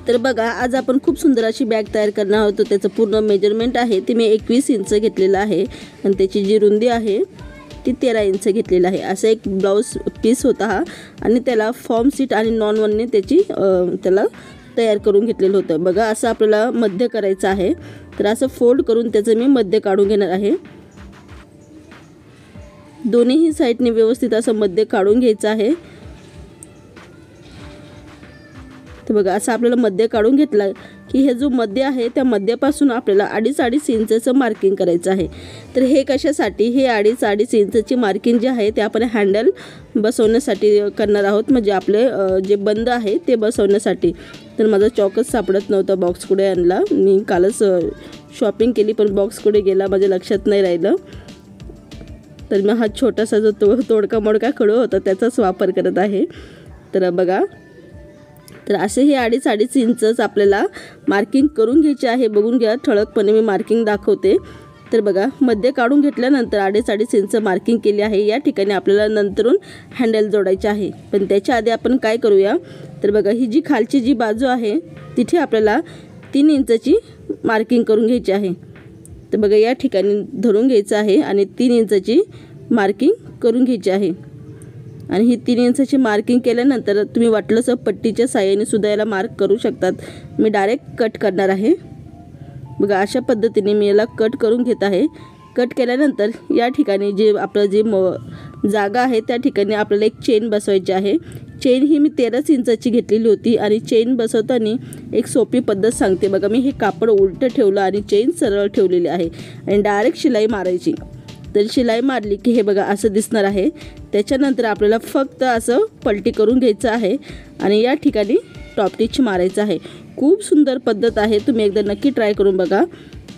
तर बघा, आज आपण खूप सुंदर अशी बॅग तयार करणार आहोत. त्याचं पूर्ण मेजरमेंट आहे ते मी 21 इंच घेतलेलं आहे आणि त्याची जी रुंदी आहे ती 13 इंच घेतलेलं आहे. असा एक ब्लाऊज पीस होता हा आणि त्याला फॉर्म सीट आणि नॉन वनने त्याला तयार करून घेतलेलं होतं. बघा, असं आपल्याला मध्य करायचं आहे. तर असं फोल्ड करून त्याचं मी मध्य काढून घेणार आहे. दोन्हीही साईडने व्यवस्थित असं मध्य काढून घ्यायचं आहे. तर बघा, असं आपल्याला मध्य काढून घेतला की हे जो मध्य आहे त्या मध्यापासून आपल्याला 2.5 इंचचं मार्किंग करायचं आहे. तर हे कशासाठी, हे 2.5 इंचची मार्किंग जे आहे ते आपण हँडल बसवण्यासाठी करणार आहोत. म्हणजे आपले जे बंद आहे ते बसवण्यासाठी. तर माझा चॉकच सापडत नव्हता, बॉक्स कुठे आणला. मी कालच शॉपिंग केली पण बॉक्स कुठे गेला माझ्या लक्षात नाही राहिलं. तर मी हा छोटासा जो तोडका मोडका खडू होता त्याचाच वापर करत आहे. तर बघा, तर असे हे 2.5 इंचच आपल्याला मार्किंग करून घ्यायचे आहे. बघून घ्या, ठळकपणे मी मार्किंग दाखवते. तर बघा, मध्य काढून घेतल्यानंतर 2.5 इंच मार्किंग केली आहे. या ठिकाणी आपल्याला नंतरून हँडल जोडायचे आहे. पण त्याच्या आधी आपण काय करूया, तर बघा, ही जी खालची जी बाजू आहे तिथे आपल्याला 3 इंचची मार्किंग करून घ्यायची आहे. तर बघा, या ठिकाणी धरून घ्यायचं आहे आणि 3 इंचची मार्किंग करून घ्यायची आहे. आणि ही 3 इंचची मार्किंग केल्यानंतर तुम्ही वाटलंच पट्टीच्या साहाय्याने सुद्धा याला मार्क करू शकतात. मी डायरेक्ट कट करणार आहे. बघा, अशा पद्धतीने मी याला कट करून घेत आहे. कट केल्यानंतर या ठिकाणी जे आपलं जे जागा आहे त्या ठिकाणी आपल्याला एक चेन बसवायची आहे. चेन ही मी 13 इंचाची घेतलेली होती आणि चेन बसवताना एक सोपी पद्धत सांगते. बघा, मी हे कापड उलटं ठेवलं आणि चेन सरळ ठेवलेली आहे आणि डायरेक्ट शिलाई मारायची. तर शिलाई मारली की हे बघा असं दिसणार आहे. त्याच्यानंतर आपल्याला फक्त असं पलटी करून घ्यायचं आहे आणि या ठिकाणी टॉप टिच मारायचं आहे. खूप सुंदर पद्धत आहे, तुम्ही एकदा नक्की ट्राय करून बघा.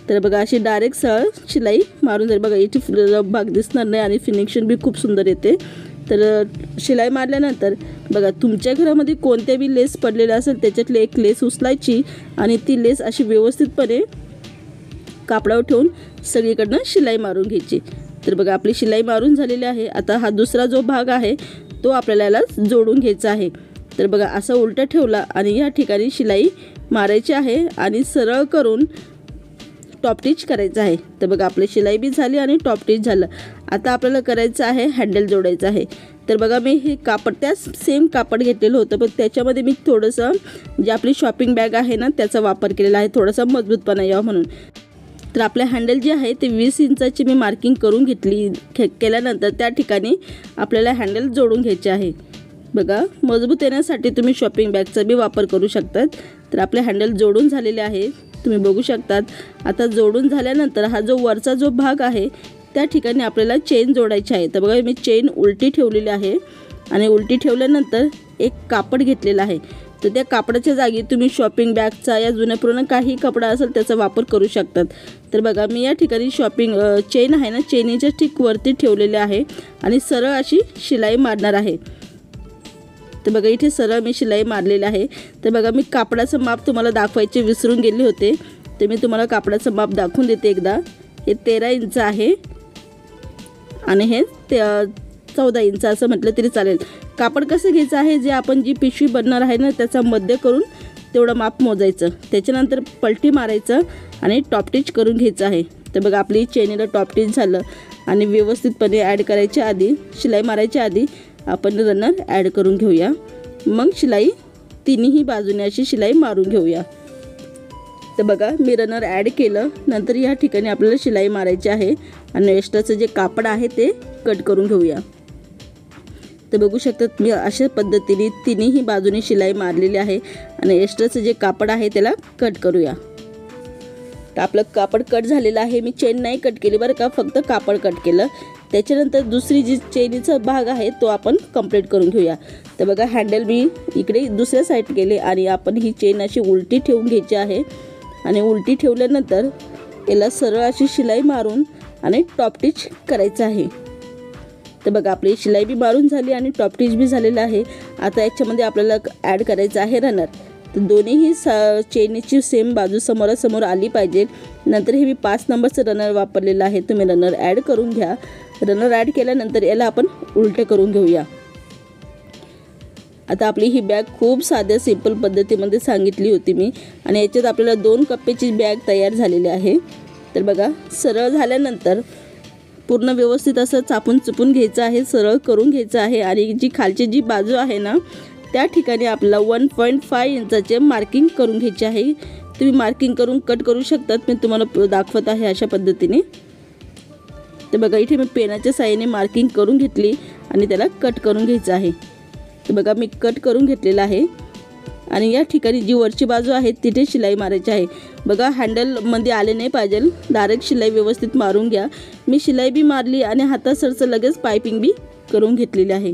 तर बघा, अशी डायरेक्ट सरळ शिलाई मारून जाईल. बघा, इथे भाग दिसणार नाही आणि फिनिशिंग बी खूप सुंदर येते. तर शिलाई मारल्यानंतर बघा, तुमच्या घरामध्ये कोणत्या बी लेस पडलेला असेल त्याच्यातली एक लेस उचलायची आणि ती लेस अशी व्यवस्थितपणे कापडावर ठेवून सगळीकडनं शिलाई मारून घ्यायची. तर बघा, आपली शिलाई मारून झालेली आहे. आता हा दुसरा जो भाग आहे तो आपल्याला याला जोडून घ्यायचा आहे. तर बघा, असं उलटं ठेवला आणि या ठिकाणी शिलाई मारायची आहे आणि सरळ करून टॉप टिच करायचं आहे. तर बघा, आपली शिलाई बी झाली आणि टॉप टिच झालं. आता आपल्याला करायचं आहे हँडल जोडायचं आहे. तर बघा, मी हे कापड त्याच सेम कापड घेतलेलं होतं पण त्याच्यामध्ये मी थोडंसं जे आपली शॉपिंग बॅग आहे ना त्याचा वापर केलेला आहे, थोडासा मजबूतपणा यावा म्हणून. तर आपले हँडल जे आहे ते 20 इंचाची मी मार्किंग करून केल्यानंतर त्या ठिकाणी आपल्याला हँडल जोडून घ्यायचे आहे. बघा, मजबूत येण्यासाठी तुम्ही शॉपिंग बॅगचा बी वापर करू शकतात. तर आपले हँडल जोडून झालेले आहे, तुम्ही बघू शकतात. आता जोडून झाल्यानंतर हा जो वरचा जो भाग आहे त्या ठिकाणी आपल्याला चेन जोडायची आहे. तर बघा, मी चेन उलटी ठेवलेली आहे आणि उलटी ठेवल्यानंतर एक कापड घेतलेला आहे. तर त्या कापडाच्या जागी तुम्ही शॉपिंग बॅगचा या जुन्या पुराणा काही कपडा असेल त्याचा वापर करू शकतात. तर बघा, मी या ठिकाणी चेन आहे ना, चेनीच्या ठीक वरती ठेवलेले आहे आणि सरळ अशी शिलाई मारणार आहे. तर बघा, इथे सरळ मी शिलाई मारलेली आहे. तर बघा, मी कापडाचं माप तुम्हाला दाखवायचे विसरून गेले होते. तर मी तुम्हाला कापडाचं माप दाखवून देते एकदा. हे 13 इंच आहे आणि हे 14 इंच असं म्हटलं तरी चालेल. कापड कसं घ्यायचं आहे, जे आपण जी पिशवी बनणार आहे ना त्याचा मध्य करून तेवढं माप मोजायचं. त्याच्यानंतर पलटी मारायचं आणि टॉप टिच करून घ्यायचं आहे. तर बघा, आपली चेनीला टॉप टिच झालं आणि व्यवस्थितपणे ॲड करायच्या आधी, शिलाई मारायच्या आधी आपण रनर ॲड करून घेऊया. मग शिलाई तिन्ही बाजूने अशी शिलाई मारून घेऊया. तर बघा, मी रनर ॲड केलं. नंतर या ठिकाणी आपल्याला शिलाई मारायची आहे आणि एक्स्ट्राचं जे कापड आहे ते कट करून घेऊया. तर बघू शकतात, मी अशा पद्धतीने तिन्ही बाजूने शिलाई मारलेली आहे आणि एक्स्ट्राचं जे कापड आहे त्याला कट करूया. तर आपलं कापड कट झालेलं आहे. मी चेन नाही कट केली बरं का, फक्त कापड कट केलं. त्याच्यानंतर दुसरी जी चेनीचा भाग आहे तो आपण कंप्लीट करून घेऊया. तर बघा, हँडल मी इकडे दुसऱ्या साईड केले आणि आपण ही चेन अशी उलटी ठेवून घ्यायची आहे आणि उलटी ठेवल्यानंतर याला सरळ अशी शिलाई मारून आणि टॉप टिच करायचं आहे. तर बघा, आपली शिलाई बी मारून झाली आणि टॉप टिच बी झालेलं आहे. आता याच्यामध्ये आपल्याला ॲड करायचं आहे रनर. तर दोन्हीही चेनीची सेम बाजू समोरासमोर आली पाहिजे. नंतर हे मी 5 नंबरचं रनर वापरलेलं आहे, तुम्ही रनर ॲड करून घ्या. रनर ॲड केल्यानंतर याला आपण उलटं करून घेऊया. आता आपली ही बॅग खूप साध्या सिंपल पद्धतीमध्ये सांगितली होती मी आणि याच्यात आपल्याला 2 कप्प्याची बॅग तयार झालेली आहे। तर बघा, सरळ झाल्यानंतर पूर्ण व्यवस्थित असं चापून चुपून घ्यायचं आहे, सरळ करून घ्यायचं आहे आणि जी खालची जी बाजू आहे ना त्या ठिकाणी आपल्याला 1.5 इंचाचे मार्किंग करून घ्यायचे आहे। तुम्ही मार्किंग करून कट करू शकतात, मी तुम्हाला दाखवत आहे अशा पद्धतीने। तर बघा, इथे मी पेनाच्या साहाय्याने मार्किंग करून घेतली आणि त्याला कट करून घ्यायचं आहे। तर बघा, मी कट करून घेतलेला आहे आणि या ठिकाणी जी वरची बाजू आहे तिथे शिलाई मारायची आहे। बघा, हँडलमध्ये आले नाही पाहिजे, डायरेक्ट शिलाई व्यवस्थित मारून घ्या। मी शिलाई बी मारली आणि हातासरचं लगेच पायपिंग बी करून घेतलेली आहे।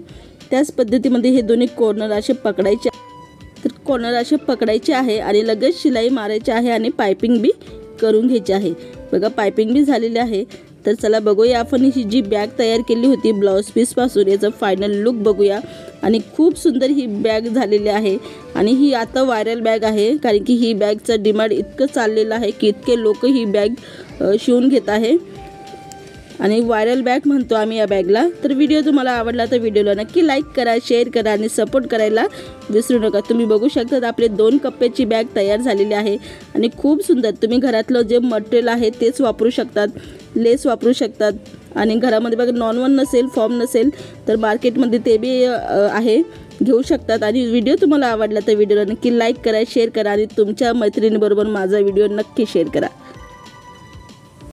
त्याच पद्धतीमध्ये हे दोन्ही कॉर्नर असे पकडायचे, तर कॉर्नर असे पकडायचे आहे आणि लगेच शिलाई मारायची आहे आणि पायपिंग बी करून घ्यायची आहे। बघा, पायपिंग बी झालेली आहे। तर चला बघूया आपण ही जी बॅग तयार केली होती ब्लाऊज पीसपासून, याचा फायनल लुक बघूया। आणि खूप सुंदर ही बॅग झालेली आहे आणि ही आता व्हायरल बॅग आहे, कारण की ही बॅगचं डिमांड इतकं चाललेलं आहे की इतके लोक ही बॅग शिवून घेत आहे आणि व्हायरल बॅग म्हणतो आम्ही या बॅगला। तर व्हिडिओ तुम्हाला आवडला तर व्हिडिओला नक्की लाईक करा, शेअर करा आणि सपोर्ट करायला विसरू नका। तुम्ही बघू शकता आपले 2 कप्प्याची बॅग तयार झालेली आहे आणि खूप सुंदर। तुम्ही घरातलं जे मटेरियल आहे तेच वापरू शकतात, लेस वापरू शकतात आणि घरामध्ये बघा नॉन-वन नसेल, फॉर्म नसेल तर मार्केटमध्ये ते बी आहे, घेऊ शकतात। आणि व्हिडिओ तुम्हाला आवडला तर व्हिडिओला नक्की लाईक करा, शेअर करा आणि तुमच्या मैत्रिणीबरोबर माझा व्हिडिओ नक्की शेअर करा।